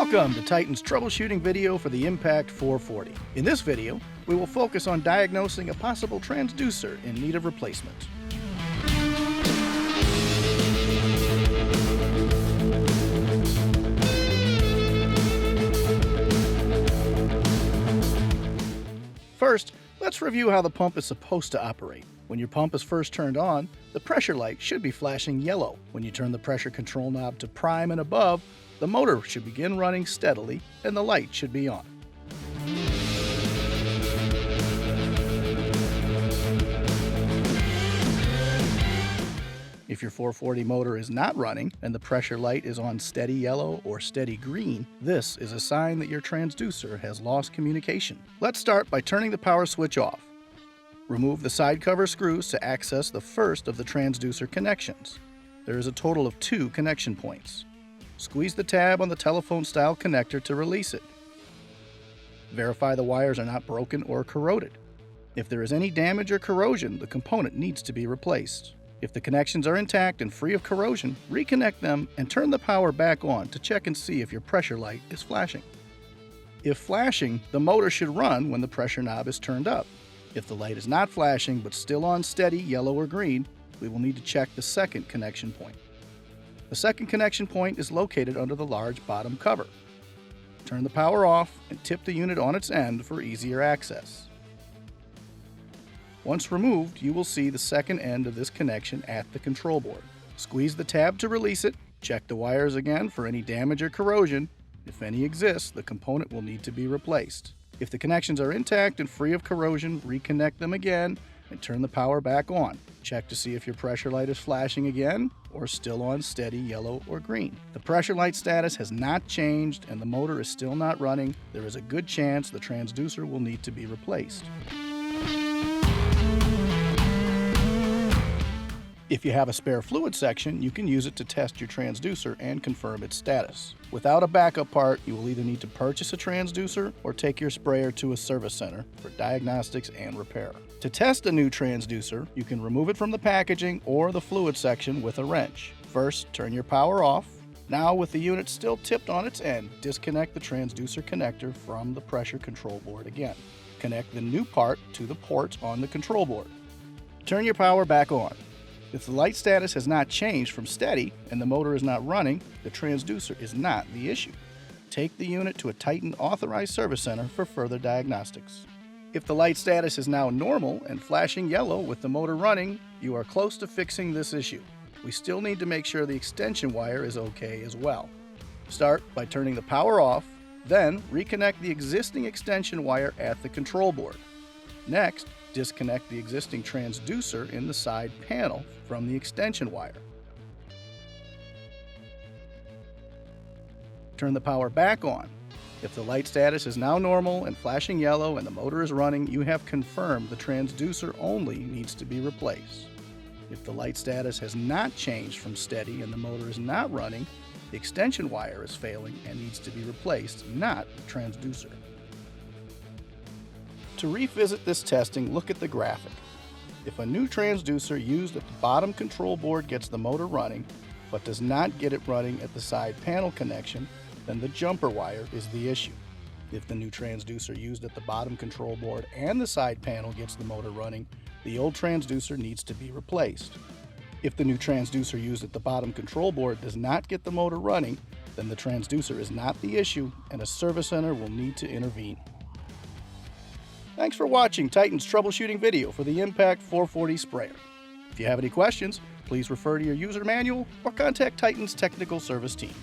Welcome to Titan's troubleshooting video for the Impact 440. In this video, we will focus on diagnosing a possible transducer in need of replacement. First, let's review how the pump is supposed to operate. When your pump is first turned on, the pressure light should be flashing yellow. When you turn the pressure control knob to prime and above, the motor should begin running steadily and the light should be on. If your 440 motor is not running and the pressure light is on steady yellow or steady green, this is a sign that your transducer has lost communication. Let's start by turning the power switch off. Remove the side cover screws to access the first of the transducer connections. There is a total of 2 connection points. Squeeze the tab on the telephone-style connector to release it. Verify the wires are not broken or corroded. If there is any damage or corrosion, the component needs to be replaced. If the connections are intact and free of corrosion, reconnect them and turn the power back on to check and see if your pressure light is flashing. If flashing, the motor should run when the pressure knob is turned up. If the light is not flashing but still on steady yellow or green, we will need to check the second connection point. The second connection point is located under the large bottom cover. Turn the power off and tip the unit on its end for easier access. Once removed, you will see the second end of this connection at the control board. Squeeze the tab to release it, check the wires again for any damage or corrosion. If any exists, the component will need to be replaced. If the connections are intact and free of corrosion, reconnect them again and turn the power back on. Check to see if your pressure light is flashing again or still on steady yellow or green. The pressure light status has not changed and the motor is still not running. There is a good chance the transducer will need to be replaced. If you have a spare fluid section, you can use it to test your transducer and confirm its status. Without a backup part, you will either need to purchase a transducer or take your sprayer to a service center for diagnostics and repair. To test a new transducer, you can remove it from the packaging or the fluid section with a wrench. First, turn your power off. Now, with the unit still tipped on its end, disconnect the transducer connector from the pressure control board again. Connect the new part to the port on the control board. Turn your power back on. If the light status has not changed from steady and the motor is not running, the transducer is not the issue. Take the unit to a Titan authorized service center for further diagnostics. If the light status is now normal and flashing yellow with the motor running, you are close to fixing this issue. We still need to make sure the extension wire is okay as well. Start by turning the power off, then reconnect the existing extension wire at the control board. Next, disconnect the existing transducer in the side panel from the extension wire. Turn the power back on. If the light status is now normal and flashing yellow and the motor is running, you have confirmed the transducer only needs to be replaced. If the light status has not changed from steady and the motor is not running, the extension wire is failing and needs to be replaced, not the transducer. To revisit this testing, look at the graphic. If a new transducer used at the bottom control board gets the motor running, but does not get it running at the side panel connection, then the jumper wire is the issue. If the new transducer used at the bottom control board and the side panel gets the motor running, the old transducer needs to be replaced. If the new transducer used at the bottom control board does not get the motor running, then the transducer is not the issue and a service center will need to intervene. Thanks for watching Titan's troubleshooting video for the Impact 440 sprayer. If you have any questions, please refer to your user manual or contact Titan's technical service team.